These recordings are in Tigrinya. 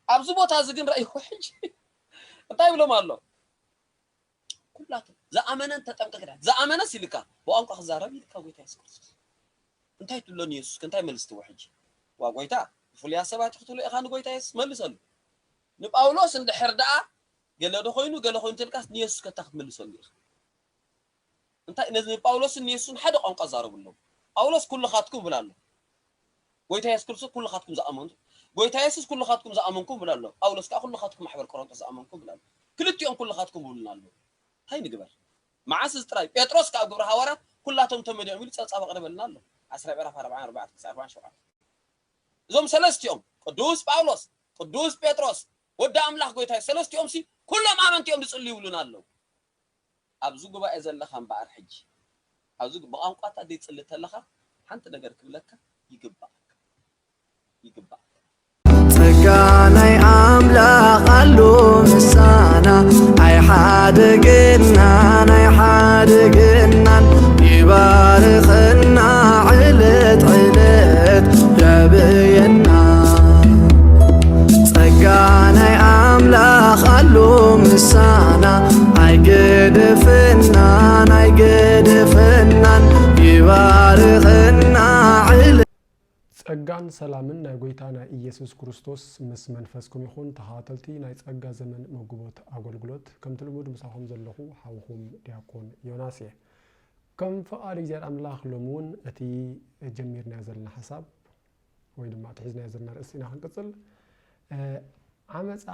ابزو بوتا زغن راي وحج انتي بلوم الله كلاتو زامنن تطمقكدا زامنن سيلكا بوانقا خزارب يلكا غويتا يسكرس انتي تلون يسوس كنتي ملست وحج وا غويتا فليا سبات تختلو اخان غويتا يس ملسل نباولوس اند حردا ገለዶ ኮይኑ ገለ ኮይኑ ተልካስ ንየሱስ ከተخت መልሶል እንታይ ነዚ ጳውሎስ ንየሱስን ሓደ ቋንቋ ዛረብሉ ጳውሎስ ኩልኻትኩም ብላሎ ጎይታ ኢየሱስ ክርስቶስ ኩልኻትኩም ዘአመኑ ጎይታ ኢየሱስ ኩልኻትኩም ዘአመንኩም ብላሎ ጳውሎስ ካ ኩልኻትኩም ማሕበር ቆሮንቶስ ዘአመንኩም ብላሎ ክልቲኦም ኩልኻትኩም ብሉናሎ ታይ ንግበር ማዓስ ዝጥራይ ጴጥሮስ ካ ግብረ ሐዋርያት ኩላቶም ተመዲኦም ኢሉ ጸጻበ ቀደበልናሎ 10 ምዕራፍ 44 47 እዞም ሰለስቲኦም ቅዱስ ጳውሎስ ቅዱስ ጴጥሮስ ወደ አምላክ ጎይታ ሰለስቲኦም ሲ كلهم آمنتيهم بيصليوا لنا الله. أبزوج بقى إذا الله خان بعر حج. أبزوج بقى قطع دي تصلي تلخا. حنت نجار كلك يجبّك. تكاني عاملة قلوم السنة. أي حد جنان يبارخنا علت جبينا. تكاني عاملة قلوم السنة. أي قدفنا يبارخنا علت. ጸጋን ሰላምን ናይ ጎይታና ኢየሱስ ክርስቶስ ምስ መንፈስኩም ይኹን ተኻተልቲ ናይ ጸጋ ዘመን መግቦት አገልግሎት ከም ትልሙድ ምሳኹም ዘለኹ ሓውኹም ዲያቆን ዮናስ እየ ከም ፈቃድ እግዚአብሔር አምላኽ ሎሙን እቲ ጀሚርና ዘለና ሐሳብ ወይ ድማ ትሕዝና ዘለና ርእስና ክንቅጽል ዓመፃ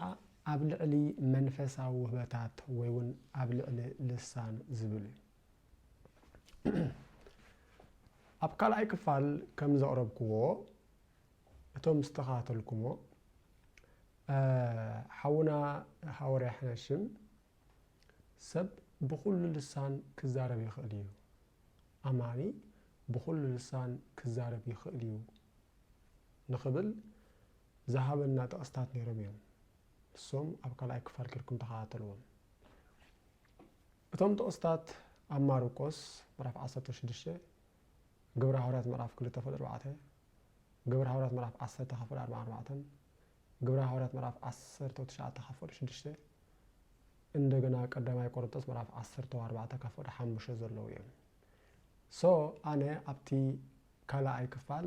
ኣብ ልዕሊ መንፈሳዊ ውህበታት ወይ እውን ኣብ ልዕሊ ልሳን ዝብል ኣብ ካልኣይ ክፋል ከም ዘቕረብክዎ እቶም ዝተኻተልኩሞ ሓውና ሐዋርያ ሕነሽም ሰብ ብኩሉ ልሳን ክዛረብ ይኽእል እዩ ኣማኒ ብኩሉ ልሳን ክዛረብ ይኽእል እዩ ንኽብል ዝሃበና ጥቕስታት ነይሮም እዮም እሶም ኣብ ካልኣይ ክፋል ክርኩም ተኻተልዎም እቶም ጥቕስታት ኣብ ማርቆስ ምዕራፍ 16 ግብረ ሐዋርያት ምዕራፍ 2:4 ግብረ ሐዋርያት ምዕራፍ 10:44 ግብረ ሐዋርያት ምዕራፍ 10:9:6 እንደገና ቀዳማይ ቆሮንቶስ ምዕራፍ 10:4:5 ዘለው እዮም ሶ ኣነ ኣብቲ ካልኣይ ክፋል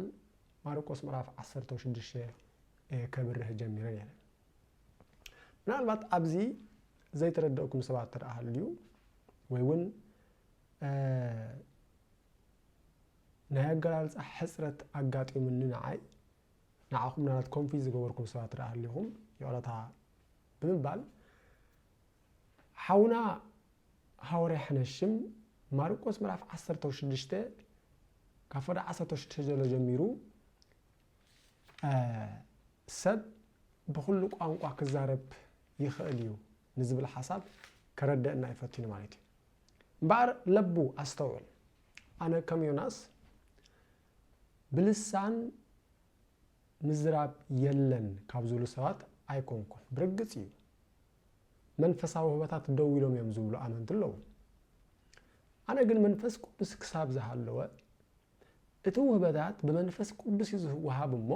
ማርቆስ ምዕራፍ 10:6 ከብርህ ጀሚረ ነይረ ምናልባት ኣብዚ ዘይተረዳእኩም ሰባት ተረኣሃልዩ ወይ እውን ናያገላልጽ ሕጽረት አጋጢሙን ንዓይ ንዓኹም ናት ኮንፊዝ ገበርኩም ሰባት ተረኣሃልዩኹም የውለታ ብምባል ሓውና ሐዋርያ ሕነሽም ማርቆስ ምዕራፍ 10:6 ካብ 10:6 ዘሎ ጀሚሩ ሰብ ብኩሉ ቋንቋ ክዛረብ ይኽእል እዩ ንዝብል ሐሳብ ከረደአና ይፈትኑ ማለት እዩ እምበር ለቡ ኣስተውዕል ኣነ ከም ዮናስ ብልሳን ምዝራብ የለን ካብ ዝብሉ ሰባት ኣይኮንኩን ብርግጽ እዩ መንፈሳዊ ውህበታት ደው ኢሎም እዮም ዝብሉ ኣመንቲ ኣለዉ ኣነ ግን መንፈስ ቅዱስ ክሳብ ዝሃለወ እቲ ውህበታት ብመንፈስ ቅዱስ ዝወሃብ እሞ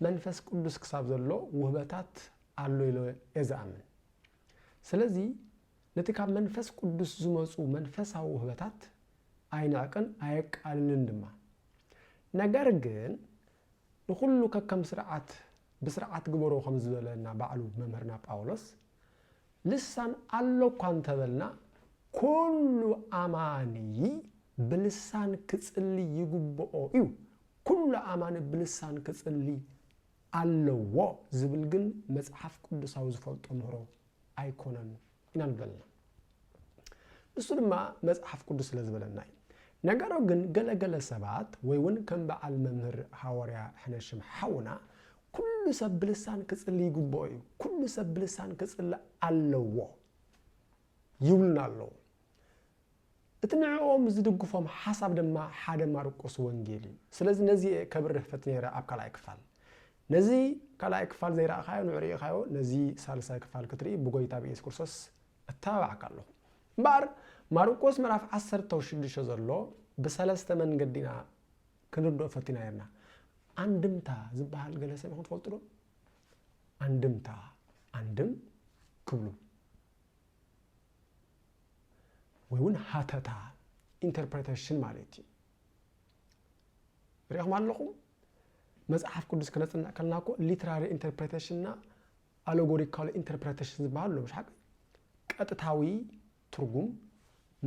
መንፈስ ቅዱስ ክሳብ ዘሎ ውህበታት ኣሎ ኢሎ የዝኣምን ስለዚ ነቲ ካብ መንፈስ ቅዱስ ዝመፁ መንፈሳዊ ውህበታት ኣይንዕቅን ኣየቃልልን ድማ ነገር ግን ንኩሉ ከከም ስርዓት ብስርዓት ግበሮ ከም ዝበለና ባዕሉ መምህርና ጳውሎስ ልሳን ኣሎ ኳን ተበልና ኩሉ ኣማኒ ብልሳን ክጽሊ ይግብኦ እዩ ኩሉ ኣማኒ ብልሳን ክጽሊ ኣለዎ ዝብል ግን መጽሐፍ ቅዱሳዊ ዝፈልጦ ምህሮ ኣይኮነን ኢና ንብለና እሱ ድማ መጽሐፍ ቅዱስ ስለዝበለና እዩ ነገሩ ግን ገለገለ ሰባት ወይ እውን ከም በዓል መምህር ሐዋርያ ሕነሽም ሓውና ኩሉ ሰብ ብልሳን ክጽሊ ይግብኦ እዩ ኩሉ ሰብ ብልሳን ክጽሊ ኣለዎ ይብሉና ኣለዉ እቲ ንዕኦም ዝድግፎም ሓሳብ ድማ ሓደ ማርቆስ ወንጌል እዩ ስለዚ ነዚ ከብርህ ፈት ነይረ ኣብ ካልኣይ ክፋል ነዚ ካልኣይ ክፋል ዘይረኣኻዮ ንዕሪኢኻዮ ነዚ ሳልሳይ ክፋል ክትርኢ ብጎይታ ብኢየሱስ ክርስቶስ እተባባዕካ ኣለኹ እምበር ማርቆስ ምዕራፍ 10:6 ዘሎ ብሰለስተ መንገዲና ክንርድኦ ፈቲና ነርና አንድምታ ዝበሃል ገለሰብ ይኹን ትፈልጡ ዶ አንድምታ አንድም ክብሉ ወይውን ሃተታ ኢንተርፕሬቴሽን ማለት እዩ ሪአኹም ኣለኹም መጽሐፍ ቅዱስ ከነጽና ከልናኮ ሊትራሪ ኢንተርፕሬቴሽንና አሌጎሪካል ኢንተርፕሬቴሽን ዝባሉ ምሽሐቅ ቀጥታዊ ትርጉም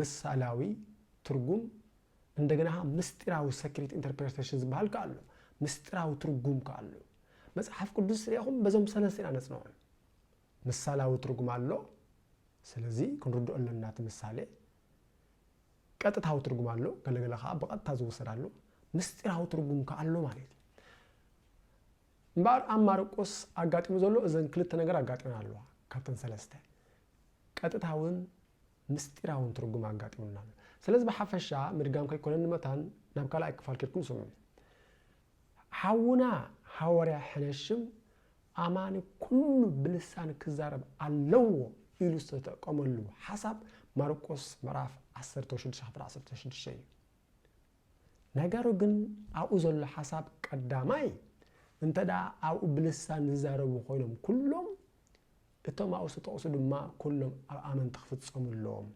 ምሳሌያዊ ትርጉም እንደገና ምስጢራዊ ሰክሬት ኢንተርፕሬቴሽን ዝባል ካሉ ምስጢራዊ ትርጉም ካሉ መጽሐፍ ቅዱስ ሪአኹም በዞም ሰለስቲና ነጽነው ምሳሌያዊ ትርጉም አለ ስለዚህ ክንርዱ ኣለናት ምሳሌ ቀጥታዊ ትርጉም አለ ገለገለኻ በቀጥታ ዝወሰዳሉ ምስጢራዊ ትርጉም ካሉ ማለት እምበር አማርቆስ አጋጥሞ ዘሎ እዘን ክልተ ነገር አጋጥሞ አለዋ ካብተን ሰለስተ ቀጥታውን ምስጢራውን ትርጉም አጋጥሞናል ስለዚህ በሐፈሻ ምድጋም ከይኮነን መታን ናብ ካላይ ክፋል ከልኩም ሰሙ حاونا حواري حنشم أماني كل بلسان كزارب اللو إلوستة كملو حسب ماركوس مراف 10 شيء نجارو جن أوزل حسب قدامي انت دا أو بلسان زارب وخيلهم كلهم إتما أوصد ما كلهم آمن تخفض صملهم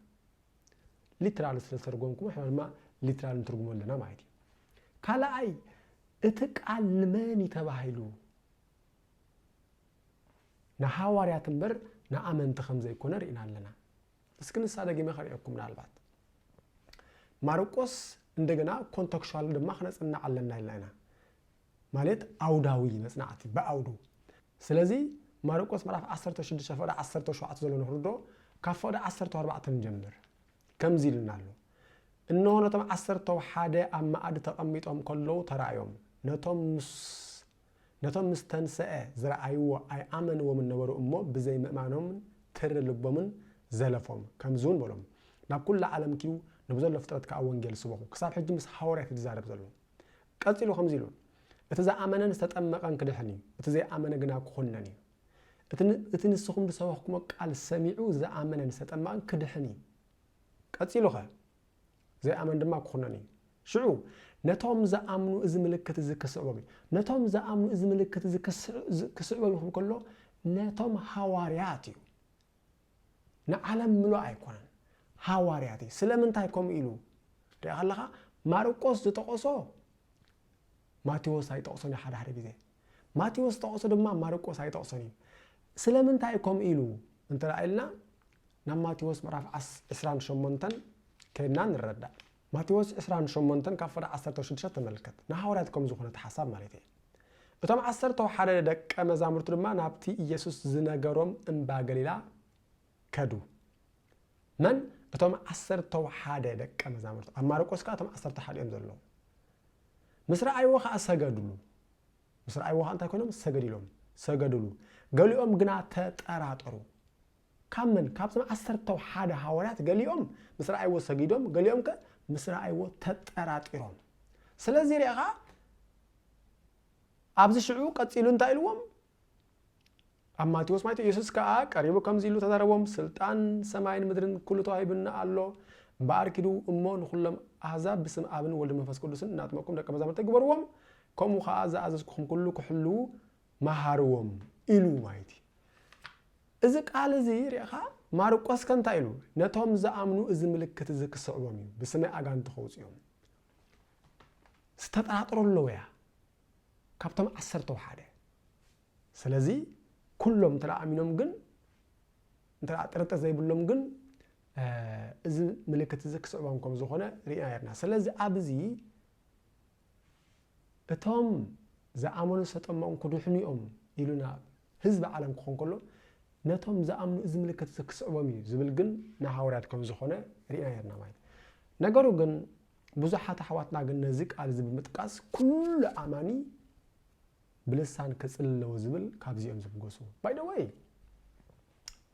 ليترال سلسرقومكم إحنا ما ليترال نترجمون لنا ما هيدي كلا أي اتقالماني تباهيلو نحاوريات بر نأمن تخمزة يكون رئينا لنا بس كن السادة جيمة خريقكم نالبات ماركوس عندنا كونتكشوال دم خناس إن علنا لنا مالت أوداوي نسنعتي بأودو سلزي ماركوس مرaf 10 شفرة 10 شو عطزلو نهردو كفودا 10 نجمر كم زيلنا له إنه نتم 10 حادة أما عد تقميتهم كله ترايهم نتم مستنسأ زرعيوا أي أمن ومن نورو أمه بزي معنهم تر لبمن زلفهم كم زون بولهم نقول عالم كيو نبذل لفترة كأوانجيل سباقو كساب حجم حوارات تزارب زلو قتلوا خمزيلو إتزا أمنا نستأمق عن كدحني إتزا أمنا جنا كخنني إتنسخهم بسواقكم قال سمعوا زا أمنا نستأمق عن كدحني قتلوا خا زي أمن دما كخنني شعو نتوم زا أمنو إذ ملكة إذ كسعوبي نتوم زا أمنو إذ ملكة إذ كسعوبي هم كله نتوم حوارياتي نعلم ملو أيكونن حوارياتي سلمن تايكم إلو رأي الله ماركوس تتقصو ماتيوس هيتقصوني حدا حدا بيزي ماتيوس تقصو دما ماركوس هيتقصوني سلمن تايكم إلو انت رأيلنا نم ماتيوس مراف 28 كنا نرد ماتيوس 28 كفر 16 تملكت نحاوراتكم زخنة حساب مالتي بتم 10 حدا دق مزامرت دما نابتي يسوس زنغروم انبا غليلا كدو من بتم 10 حدا دق مزامرت ماركوس كاتم 10 حدا يمزلو مسرع ايوخ اسجدلو مسرع ايوخ انت كونم سجدلهم سجدلو غليوم غنا تطراطرو كمن كابتم 10 حدا حوارات غليوم مسرع ايوخ سجدهم غليوم مسرع ايوخ تطراطرهم سلازي ريغا ابز شعو قصيلو انتايلوم اماتيوس مايت يسوس كا قريبو كمزيلو تداربوم سلطان سماين مدرن كله توهيبنا الله باركدو امون كلهم احزاب بسم ابن ولد منفس قدسن ناتمكم دك مزامر تغبروم كوم خاز ازكم كله كحلو مهاروم الو مايتي اذا قال زي ريخا مارقوس كنتايلو نتوم زامنو از ملكت از كسعوم بسم اغان تخوصيوم استطاطرلو يا كابتم 10 حدا سلازي كلهم تلامينهم جن انت اطرت زي بلهم جن از ملكت از كسعومكم زخونه ريايرنا سلازي ابزي اتوم زامنو سطمون كدحنيهم يلونا حزب عالم كون كله نتوم زامنو از ملكت از كسعومي زبل جن نحاوراتكم زخونه ريايرنا مايت نغرو جن بزحات حواتنا جن نزق على زب متقاس كل اماني بلسان كصلو زبل كابزيم زبغوسو باي ذا واي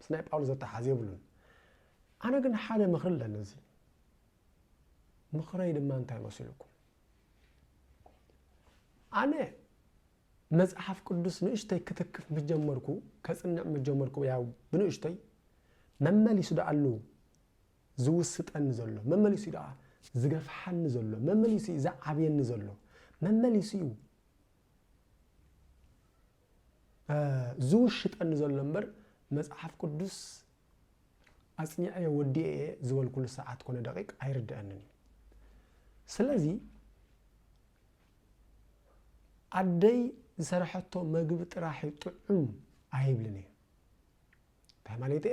سنايب اول زت حازيبلون انا كن حاله مخرل لنزي مخري دما انت مسلكم انا مصحف قدس نشتي كتكف مجمركو كصنع مجمركو ياو بنشتي ممليسو دالو زوسطن زلو ممليسو دا زغفحن زلو ممليسو ذا عبين زلو ممليسو ዝውሽጠኒ ዘሎ እምበር መጽሓፍ ቅዱስ ኣጽኒዐ ወዲኤ ዝበል ኩሉ ሰዓት ኮነ ደቂቅ ኣይርድአንን ስለዚ ኣደይ ዝሰርሐቶ ምግቢ ጥራሕ ጥዑም ኣይብልኒ ታማለቴ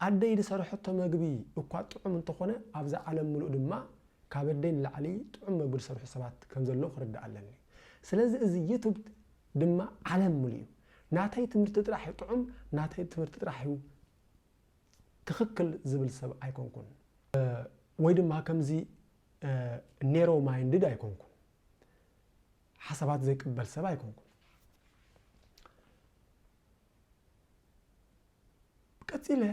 ኣደይ ዝሰርሐቶ ምግቢ እኳ ጥዑም እንተኾነ ኣብዛ ዓለም ሙሉእ ድማ ካብ ኣደይ ንላዕሊ ጥዑም ምግቢ ዝሰርሑ ሰባት ከም ዘሎ ክርዳእ ኣለኒ ስለዚ እዚ ዩቱብ ድማ ዓለም ሙሉእ ናተይ ትምህርቲ ጥራሕ ጥዑም ናተይ ትምህርቲ ጥራሕ ትኽክል ዝብል ሰብ ኣይኮንኩን ወይ ድማ ከምዚ ኔሮ ማይንድድ ኣይኮንኩን ሓሳባት ዘይቅበል ሰብ ኣይኮንኩን ቀፂለ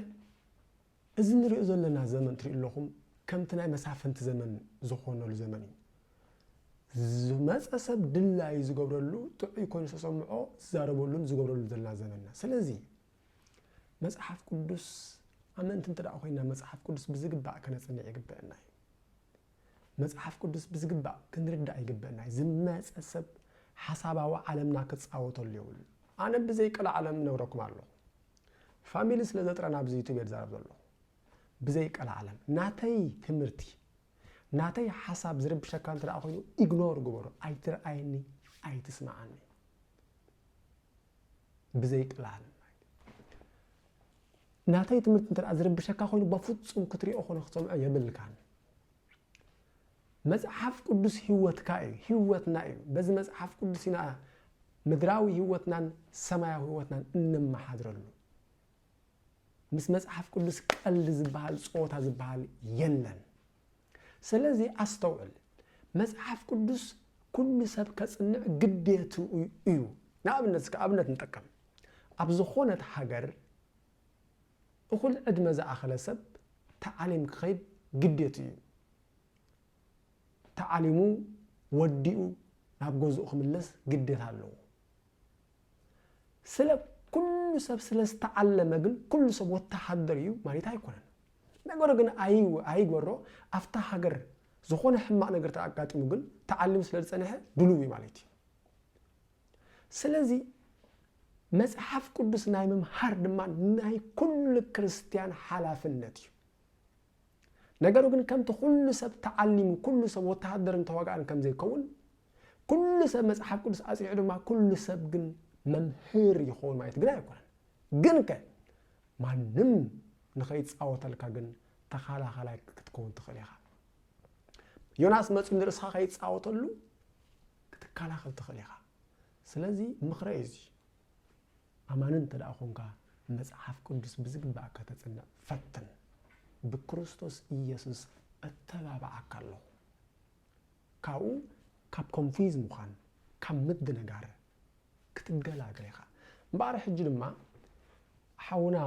እዚ ንሪኦ ዘለና ዘመን ትሪኡ ኣለኹም ከምቲ ናይ መሳፍንቲ ዘመን ዝኾነሉ ዘመን እዩ ዝመፀ ሰብ ድላይ ዝገብረሉ ጥዑይ ኮይኑ ተሰምዖ ዝዛረበሉን ዝገብረሉ ዘለና ዘመንና ስለዚ መጽሓፍ ቅዱስ ኣመንቲ እንተደኣ ኮይና መጽሓፍ ቅዱስ ብዝግባእ ከነጽንዕ ይግበአና እዩ መጽሓፍ ቅዱስ ብዝግባእ ክንርዳእ ይግበአና እዩ ዝመፀ ሰብ ሓሳባዊ ዓለምና ክጻወተሉ ይውል ኣነ ብዘይ ቀላ ዓለም ነብረኩም ኣለኹ ፋሚሊ ስለ ዘጥረና ብዚ ዩቱብ የዛረብ ዘሎ ብዘይ ቀላ ዓለም ናተይ ትምህርቲ ናተይ ሓሳብ ዝርብሸካ እንተደኣ ኮይኑ ኢግኖር ግበሮ ኣይትርኣየኒ ኣይትስማዓኒ ብዘይ ቀላ ዓለም ናተይ ትምህርቲ እንተደኣ ዝርብሸካ ኮይኑ በፍጹም ክትሪኦ ኮነ ክትሰምዖ የብልካን መጽሓፍ ቅዱስ ህይወትካ እዩ ህይወትና እዩ በዚ መጽሓፍ ቅዱስ ኢና ምድራዊ ህይወትናን ሰማያዊ ህይወትናን እንመሓድረሉ ምስ መጽሓፍ ቅዱስ ቀልድ ዝበሃል ጾታ ዝበሃል የለን ስለዚ ኣስተውዕል መጽሓፍ ቅዱስ ኩሉ ሰብ ከጽንዕ ግዴቱ እዩ ንኣብነት ንጠቀም ኣብ ዝኾነት ሃገር እኹል ዕድመ ዝኣኸለ ሰብ ተዓሊም ክኸይድ ግዴቱ እዩ ተዓሊሙ ወዲኡ ናብ ገዝኡ ክምለስ ግዴታ ኣለዎ ስለ ኩሉ ሰብ ስለዝተዓለመ ግን ኩሉ ሰብ ወተሓደር እዩ ማለት ኣይኮነን ነገሩ ግን ኣይግበሮ ኣፍታ ሃገር ዝኾነ ሕማቕ ነገር ተኣጋጢሙ ግን ተዓሊሙ ስለዝጸንሐ ድሉው እዩ ማለት እዩ ስለዚ መጽሓፍ ቅዱስ ናይ ምምሃር ድማ ናይ ኩሉ ክርስቲያን ሓላፍነት እዩ ነገሩ ግን ከምቲ ኩሉ ሰብ ተዓሊሙ ኩሉ ሰብ ወተሓደርን ተዋጋእን ከም ዘይከውን ኩሉ ሰብ መጽሓፍ ቅዱስ ኣጽኒዑ ድማ ኩሉ ሰብ ግን መምህር ይኸውን ማለት ግን ኣይኮነን ግን ከ ማንም ንኸይፃወተልካ ግን ተኻላኻላይ ክትከውን ትኽእል ኢኻ ዮናስ መፁ ንርእስኻ ከይፃወተሉ ክትከላኸል ትኽእል ኢኻ ስለዚ ምኽረ እዩ እዚ ኣማንን እንተደኣ ኮንካ መጽሓፍ ቅዱስ ብዝግባእ ከተጽንዕ ፈትን ብክርስቶስ ኢየሱስ እተባብዓካ ኣለኹ ካብኡ ካብ ኮንፊዝ ምዃን ካብ ምድንጋር ክትገላገል ኢኻ እምበኣር ሕጂ ድማ ሓውና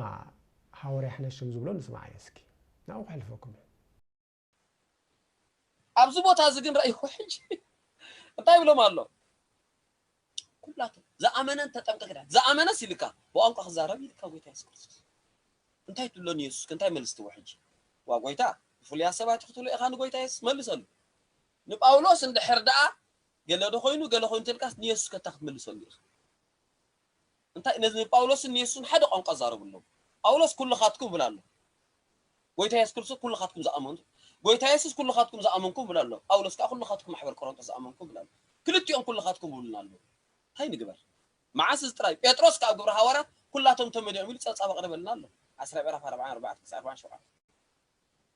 ሓዋርያ ሓነሽም ዝብሎ ንስማዕ እስኪ ናብኡ ክሕልፈኩም ኣብዚ ቦታ እዚ ግን ረእይኹ ሕጂ እንታይ ብሎም ኣሎ ኩላቱ ዝኣመነን ተጠንቀቅዳ ዝኣመነስ ኢልካ ብቋንቋ ክዛረብ ኢልካ ጎይታ ኢየሱስ ክርስቶስ እንታይ ትብሎን ኢየሱስ እንታይ መልስትዎ ሕጂ ዋ ጎይታ ፍሉያ ሰባት ክትብሎ ኢኻ ንጎይታ ኢየሱስ መልሰሉ ንጳውሎስ እንድሕር ደኣ ገለ ዶ ኮይኑ ትልካስ ንኢየሱስ ከታ ክትመልሰሉ ኢኻ እንታይ ነዚ ጳውሎስን ኢየሱስን ሓደ ቋንቋ ዛረብሎም ጳውሎስ ኩልኻትኩም ብላ ኣሎ ጎይታ ኢየሱስ ክርስቶስ ኩልኻትኩም ዝኣመኑ ጎይታ ኢየሱስ ኩልኻትኩም ዝኣመንኩም ብላ ኣሎ ጳውሎስ ከዓ ኩልኻትኩም ማሕበር ቆሮንጦስ ዝኣመንኩም ብላ ኣሎ ክልቲኦም ኩልኻትኩም ብሉና ኣሎ እንታይ ንግበር መዓስ ጥራይ ጴጥሮስ ካብ ግብረ ሐዋርያት ኩላቶም ተመዲዖም ኢሉ ፀብፃብ ቀረበልና ኣሎ 10 ምዕራፍ 44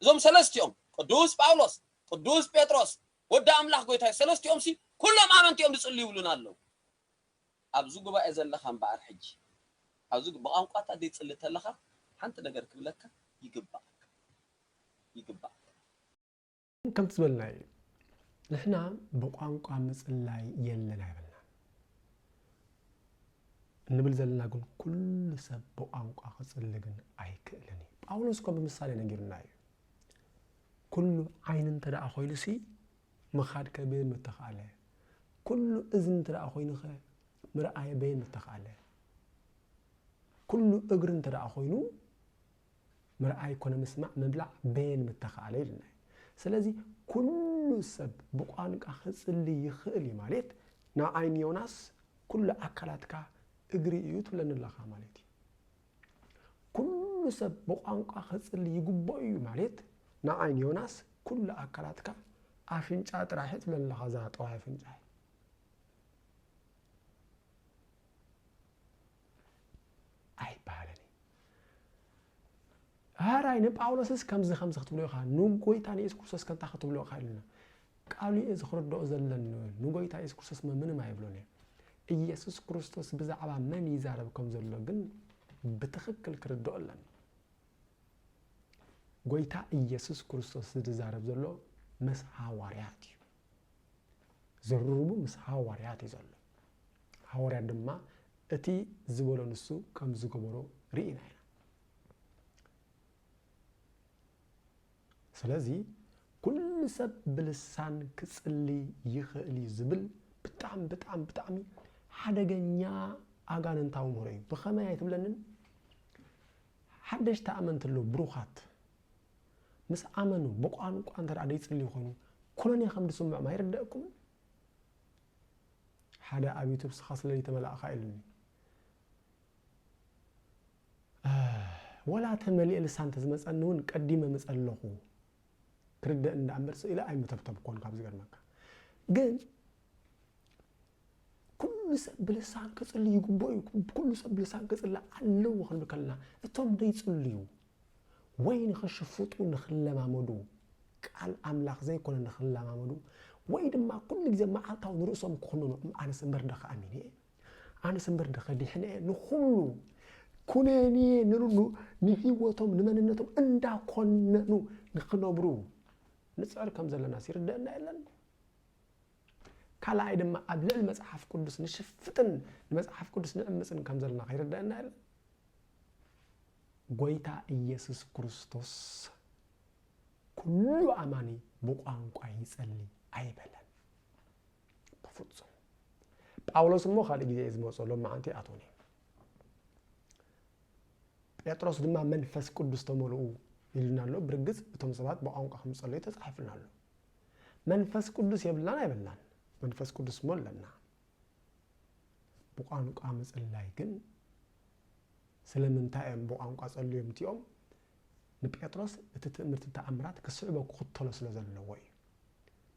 እዞም ሰለስቲኦም ቅዱስ ጳውሎስ ቅዱስ ጴጥሮስ ወዲ ኣምላኽ ጎይታ ሰለስቲኦም ሲ ኩሎም ኣመንቲኦም ዝጽልዩ ይብሉና ኣሎ ኣብዚ ጉባኤ ዘለኻ እምበኣር ሕጂ ኣብዚ ብቋንቋታ ደይጽልይ ተለኻ ሓንቲ ነገር ክብለካ ይግባእ ከም ትዝበልና እዩ ንሕና ብቋንቋ ምጽላይ የለን ኣይበልና እንብል ዘለና ግን ኩሉ ሰብ ብቋንቋ ክጽልይ ግን ኣይክእልን እዩ ጳውሎስ እኮ ብምሳሌ ነጊሩና እዩ ኩሉ ዓይን እንተደኣ ኮይኑሲ ምኻድ ከበይን ምተኻእለ ኩሉ እዝኒ እንተደኣ ኮይኑኸ ምርኣየ በይን ምተኻእለ ኩሉ እግሪ እንተደኣ ኮይኑ ምርኣይ ኮነ ምስማዕ ምብላዕ በይን ምተኻእለ ይልና ስለዚ ኩሉ ሰብ ብቋንቋ ክጽልይ ይኽእል እዩ ማለት ናብ ዓይን ዮናስ ኩሉ ኣካላትካ እግሪ እዩ ትብለንላኻ ማለት እዩ ኩሉ ሰብ በቋንቋ ክጽሊ ይግባእ እዩ ማለት ንዓይ ዮናስ ኩሉ ኣካላትካ ኣፍንጫ ጥራሕ ትብለንላኻ ዛ ጠዋይ ኣፍንጫ ኣይባለኒ ሃራይ ንጳውሎስስ ከምዚ ክትብሎ ኢኻ ንጎይታ ኢየሱስ ክርስቶስ ከንታ ክትብሎ ኢኻ ኢልና ቃሉ ዝኽርድኦ ዘለን ንጎይታ ኢየሱስ ክርስቶስ ምንም አይብሎኒ ኢየሱስ ክርስቶስ ብዛዕባ መን ይዛረብ ከም ዘሎ ግን ብትኽክል ክርድኦ ኣለና ጎይታ ኢየሱስ ክርስቶስ ዝዛረብ ዘሎ ምስ ሐዋርያት እዩ ዝርርቡ ምስ ሐዋርያት እዩ ዘሎ ሐዋርያት ድማ እቲ ዝበሎ ንሱ ከም ዝገበሮ ርኢና ኢና ስለዚ ኩሉ ሰብ ብልሳን ክጽሊ ይኽእል ዝብል ብጣዕሚ ሓደገኛ ኣጋንንታዊ ምህሮ እዩ ብኸመይ ኣይትብለንን ሓደሽቲ ኣመንቲ ኣለዉ ብሩኻት ምስ ኣመኑ ብቋንቋ እንተደኣ ደይጽልዩ ኮይኑ ኩነኔ ከም ዝስምዖም ኣይርድአኩም ሓደ ኣብ ዩቱብ ስኻ ስለለይ ተመላእኻ ኢሉኒ ወላ ተመሊእ ልሳን ተዝመፀኒ እውን ቀዲመ መፀለኹ ክርድእ እንዳእምበር ኢለ ኣይምተብተብ ኮን ካብ ዝገርመካ ግን ኩሉ ሰብ ብልሳን ክጽሊ ይግባእ እዩ ኩሉ ሰብ ብልሳን ክጽሊ ኣለዎ ክንብል ከለና እቶም ደይጽልዩ ወይ ንኽሽፍጡ ንኽለማመዱ ቃል ኣምላኽ ዘይኮነ ንኽለማመዱ ወይ ድማ ኩሉ ግዜ መዓልታዊ ንርእሶም ክኽንኑ ኣነስ እምበር ደኸ ኣሚነ ኣነስ እምበር ደኸ ዲሕነ ንኹሉ ኩነኔ ንህይወቶም ንመንነቶም እንዳኮነኑ ንኽነብሩ ንጽዕር ከም ዘለና ሲርድአና የለን ካልኣይ ድማ ኣብ ልዕሊ መጽሓፍ ቅዱስ ንሽፍጥን ንመጽሓፍ ቅዱስ ንዕምፅን ከም ዘለና ይርድአና የለን ጎይታ ኢየሱስ ክርስቶስ ኩሉ ኣማኒ ብቋንቋ ይጸሊ ኣይበለን በፍጹም ጳውሎስ እሞ ካልእ ግዜ ዝመጸሎም ማዓንቲ ኣቶኒ ጴጥሮስ ድማ መንፈስ ቅዱስ ተመልኡ ይልና ኣሎ ብርግጽ እቶም ሰባት ብቋንቋ ክምጸልዩ ተጻሒፍና ኣሎ መንፈስ ቅዱስ የብላን ኣይበላን መንፈስ ቅዱስ ሞለና ብቋንቋ ምጽላይ ግን ስለምንታይ ብቋንቋ ጸልዮም ትዮም ንጴጥሮስ እቲ ትምህርቲ ተኣምራት ክስዕቦ ክኽተሎ ስለ ዘለዎ እዩ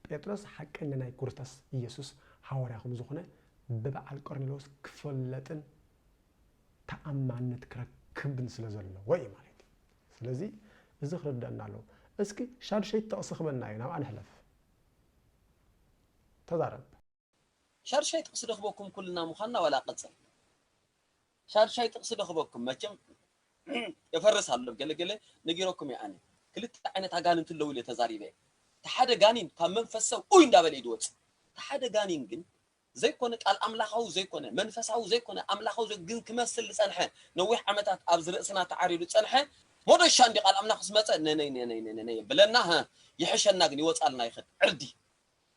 ጴጥሮስ ሓቀኛ ናይ ክርስቶስ ኢየሱስ ሐዋርያ ከም ዝኾነ በበዓል ቆርኔሎስ ክፈለጥን ተኣማንነት ክረክብን ስለ ዘለዎ እዩ ማለት እዩ ስለዚ እዚ ክርዳእና ኣሎ እስኪ ሻድሸይ ተቕሲ ክበና እዩ ናብ ኣንሕለፍ ተዛረብ ሻድሸይ ጥቕሲ ደኽበኩም ኩልና ምዃንና ወላ ቅፅል ሻድሸይ ጥቕሲ ደኽበኩም መቸም يفرس هالله قال نجيركم يا أنا كلت عينت عجانين تلوي لتزاريبه تحدى جانين كمان فسوا وين دابل يدوت تحدى جانين جن زي كونك الأملاخه زي كونه منفسه زي كونه أملاخه زي جن كمسل لسانحه نوح عمتات أبزر سنة تعريض لسانحه ماذا شان دي قال أملاخ سمعت ني بلناها يحش الناقني وصلنا يخد عردي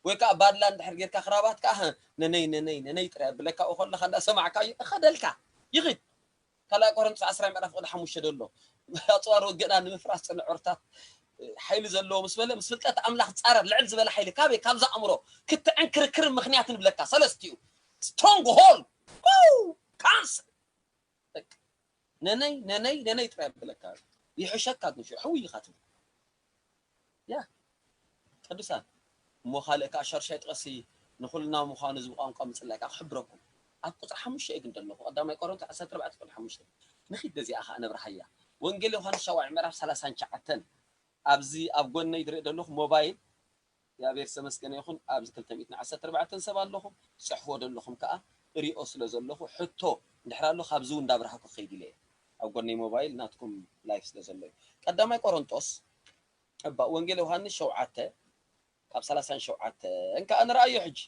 ويكا بادلان تحرجير كخرابات كه ني ترى بلك أخذ خلنا سمعك أخذلك يغيد كلا قرنت 10 مره فقد حموش دلو اصوار وجنا نفراس العرتات حيل زلو مسفلت املاح تصارر لعل زبل حيل كابي كابز امرو كنت انكركر مخنيات نبلكا سلستيو سترونج هول كانس نني تراب بلكا يحشكات نشو حوي خاتم يا قدسان مو خالك اشر شيء تقسي نخلنا مخانز وقانقا مصلاك اخبركم أقطع حمش شيء قلت له قدام يقارن تعسات ربعت كل حمش نخيد ذي أخا أنا برحية وانجيل له هالشوارع مرة ثلاثة شعتين أبزي أبغون يدري له موبايل يا بيرس مسكين يخون أبز كل تميتنا عسات ربعت سبان لهم صحوا لهم كأ ريوس لزل له حطه نحرق له خبزون دابر حكو خيدي ليه أبغون موبايل ناتكم لايفز لزل قدام يقارن توس أبغى وانجيل له هالشوارعته أب ثلاثة شوارعته إنك أنا رأي حج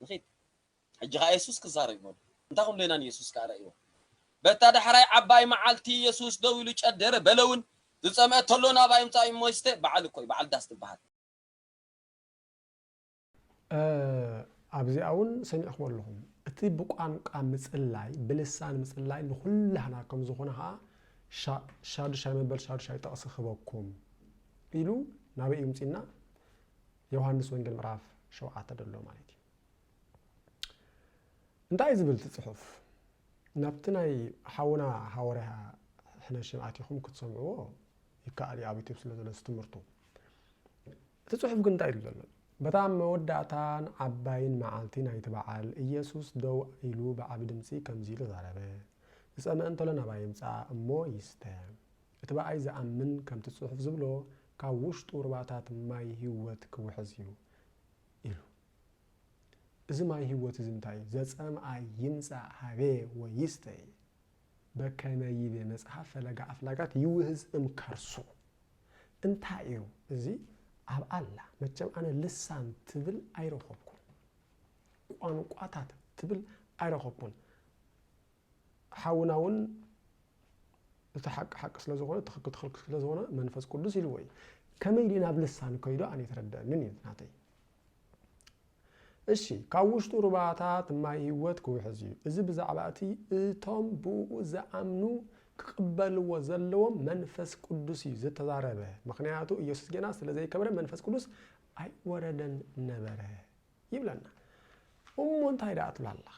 نخيد حجها يسوس كزار يقول انتهم لنا يسوس كاريو بتاد حراي عباي معالتي يسوس دويلو قدر بلون زصمت لنا بايم تايم موسته بعل كوي بعل داس تبعت ابزي اون سمي اخبر لهم اتي بقانقا مصلاي بلسان مصلاي لكلنا كم زخونها شاد شاي مبل شاد شاي تقص خبكم يلو نبي يمصينا يوحنس وانجيل مراف شوعه تدلو مالتي እንታይ ዝብል ትጽሑፍ نبتناي حاونا حورها احنا شمعاتيكم كتسمعوه يكالي ابيتي سلازل استمرتو تصحف كنت ايدل بتام مودعتان عباين معالتين يتبعال ኢየሱስ دو ኢሉ بعب دمسي كمزيل زاربه اسمع انت لنا بايمصا امو يسته اتبعاي زامن كم تصحف زبلو كاوش طورباتات ماي هيوت كوحزيو ኢሉ እዚ ማይ ህይወት ዝምታይ ዘጸምአይ ይምጻ ሃቤ ወይስተይ በከመይ በመጽሐፍ ፈለጋ አፍላጋት ይውህዝ እምከርሱ እንታዩ እዚ አብ አላ መቸም አነ ልሳን ትብል አይረኸብኩን ቋንቋታት ትብል አይረኸብኩን ሓውናውን ተሐቅ ስለዘሆነ ተخክል ስለዘሆነ መንፈስ ቅዱስ ይልወይ ከመይ ዲና ብልሳን ኮይዶ አነ ተረዳንን ይናተይ እሺ ካውሽቱ ሩባታት ማይ ህይወት ኩሕዚ እዚ ብዛዕባቲ እቶም ብኡ ዘአምኑ ክቅበልዎ ዘለዎም መንፈስ ቅዱስ ዝተዛረበ ምክንያቱ ኢየሱስ ገና ስለዘይ ከበረ መንፈስ ቅዱስ አይ ወረደን ነበረ ይብለና እንታይ ዳት ብላላ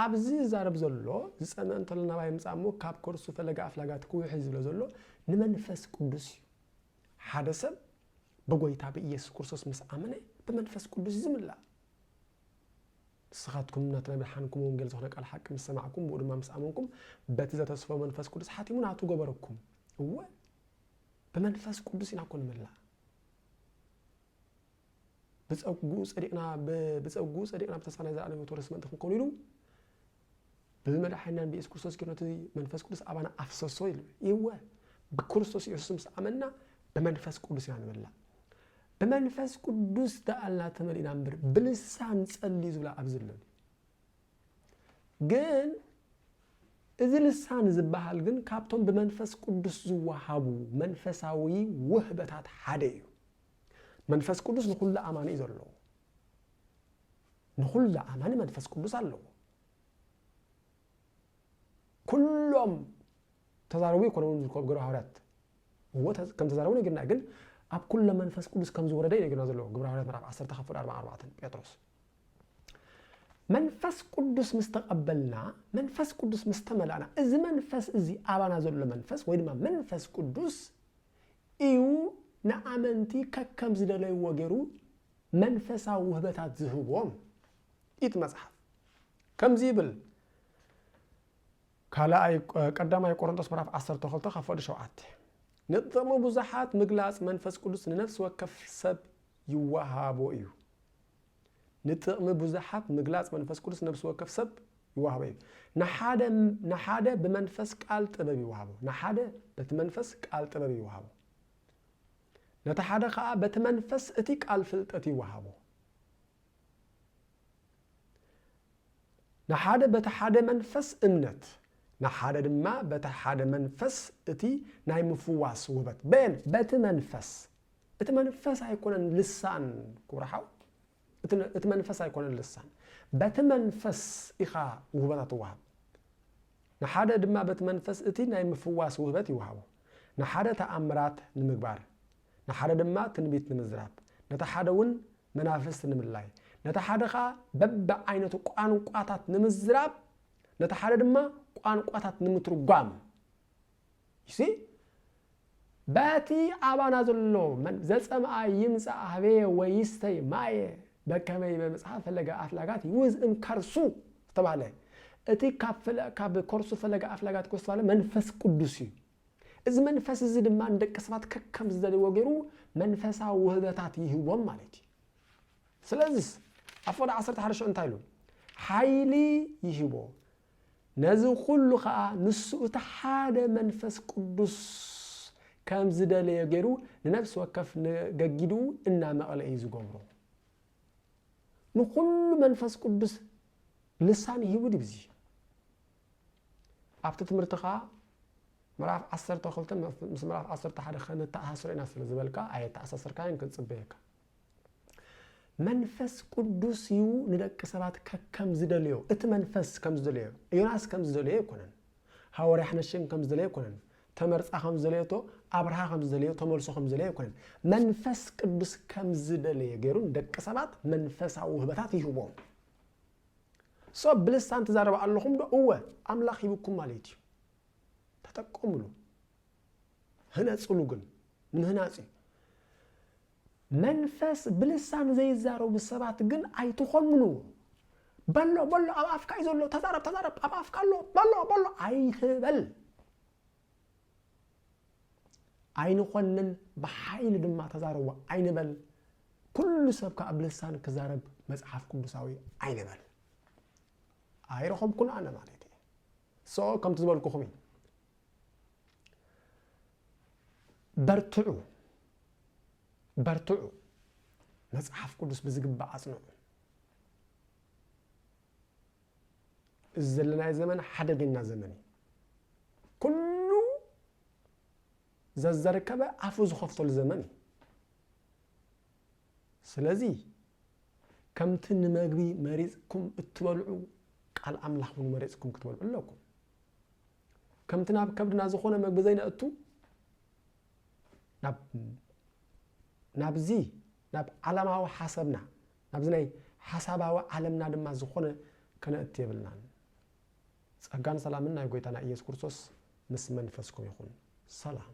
አብዚ ዛረብ ዘሎ ዝጸመን ተለና ባይምጻሞ ካብ ኮርሱ ፈለጋ አፍላጋት ኩሕዚ ብለ ዘሎ ንመንፈስ ቅዱስ ሓደሰብ በጎይታ በኢየሱስ ክርስቶስ መስአመነ በመንፈስ ቅዱስ ዝምላ سخاتكم نتنا بحنكم ونجل زهنا قال حق مسمعكم بودما مسامنكم بتزا تسفو منفس قدس حاتمون عطو غبركم هو بمنفس قدس ينكون ملا بتصقو صديقنا بتسفنا اذا على تورس منتكم كونيلو بمدحنا بيس كريستوس كنتي منفس قدس ابانا افسسو يلو يوا بكريستوس يسوع مسامنا بمنفس قدس ينملا بمنفس قدس تعالى تملينا امبر بلسان صلي زبلا ابزلل ግን እዚ ልሳን ዝባሃል ግን ካብቶም በመንፈስ ቅዱስ ዝዋሃቡ መንፈሳዊ ውህበታት ሓደ እዩ መንፈስ ቅዱስ ንኹሉ አማኒ ዘሎ ንኹሉ አማኒ መንፈስ ቅዱስ አለው ኩሎም ተዛረቡ ይኮነውን ዝኮብ ግራ ሐዋርያት ወተ ከም ተዛረቡ ነገርና ግን አብ ኩሉ መንፈስ ቅዱስ ከም ዝወረደ ይነግርና ዘሎ ግብረ ሐዋርያት ምዕራፍ 10 ተከፍል 44 ጴጥሮስ መንፈስ ቅዱስ መስተቀበልና መንፈስ ቅዱስ መስተመላና እዚ መንፈስ እዚ አባና ዘሎ መንፈስ ወይድማ መንፈስ ቅዱስ እዩ ንአመንቲ ከከም ዝደለይ ወገሩ መንፈሳዊ ውህበታት ዝህቦም ኢት መጽሐፍ ከምዚ ይብል ካላይ ቀዳማይ ቆሮንቶስ ምዕራፍ 10 ተከፍል ተከፍል 7 ንጥሙ ብዙሓት ምግላጽ መንፈስ ቅዱስ ንነፍስ ወከፍ ሰብ ይዋሃቦ እዩ ንጥሙ ብዙሓት ምግላጽ መንፈስ ቅዱስ ነፍስ ወከፍ ሰብ ይዋሃቦ እዩ ንሓደ በመንፈስ ቃል ጥበብ ይዋሃቦ ንሓደ በመንፈስ ቃል ጥበብ ይዋሃቦ ነተሓደ ኸኣ በመንፈስ እቲ ቃል ፍልጠት ይዋሃቦ ንሓደ በተሓደ መንፈስ እምነት نحاد ما بتحاد منفس اتي ناي مفواس وبت بين بت منفس هيكون اللسان كورحاو منفس هيكون اللسان بت منفس اخا وهبات وهب نحاد ما بت منفس اتي ناي مفواس وهبت يوهب نحاد تأمرات نمغبار نحاد ما تنبيت نمزراب نتحادون منافس نملاي نتحاد خا ببع عينته ቋንቋታት نمزراب نتحاد ما ቋንቋታት ንምትርጓም ይሲ ባቲ አባና ዘሎ መን ዘጸምአ ይምጻ አቤ ወይስተይ ማየ በከመይ በመጽሐፍ ፈለጋ አፍላጋት ይውዝ እምከርሱ ተባለ እቲ ካብ ኮርሱ ፈለጋ አፍላጋት ኮስታለ መንፈስ ቅዱስ እዚ መንፈስ እዚ ድማ እንደቀስባት ከከም ዝደለ ወገሩ መንፈሳዊ ውህበታት ይህቦም ማለት ስለዚህ አፈዳ 10 ሐርሾ እንታይሉ ኃይሊ ይህቦ نزو كله خا نسو تحاد منفس قدس كم زدل يجرو لنفس وكف نجدو إننا مقلع يزجمرو نقول منفس قدس لسان يهودي بزي أبتت مرتخا مراف 10 تخلت مراف 10 تحد خانة تأثر الناس لزبالك أي تأثر كائن كنت صبيك منفس قدس يو ندك سبات كم زدليو منفس كم زدليو يوناس كم زدليو كونن حواري حنشن كم زدليو كونن تمرص خم زدليو ابرها خم زدليو تملص خم زدليو كونن منفس قدس كم زدليو غيرو ندك سبات منفساو هبታት ይሁቦም سو بلسان تزارب اللهم دو هو أملاخ يبكم ماليتي تتقوملو هنا تصلوغن من هنا سي منفس بلسان زي الزارو بالسبات جن أي تخل منو بلو أفكا يزولو تزارب أفكا له بلو أي هبل أين خلن بحيل دم تزارب أين بل كل سبك بلسان كزارب مزحفكم بساوي أين بل أيرهم كل أنا مالتي سو كم تزبالكم خمين برتعو مزحف قدس بزقب عصنو الزلنا زمن حدقنا زمني كله زركبه عفوز خفتل زمني سلازي كم تن مغبي مريضكم اتبلعوا قال املاح من مريضكم كتبلعوا لكم كم تناب كبدنا زخونه مغبي زين اتو نابزي ناب علماو حسبنا نابزناي حساباو علمنا دما زخونه كنا اتيبلنا ጸጋን ሰላምና የጎይታና ኢየሱስ ክርስቶስ ምስ መንፈስኩም ይሁን ሰላም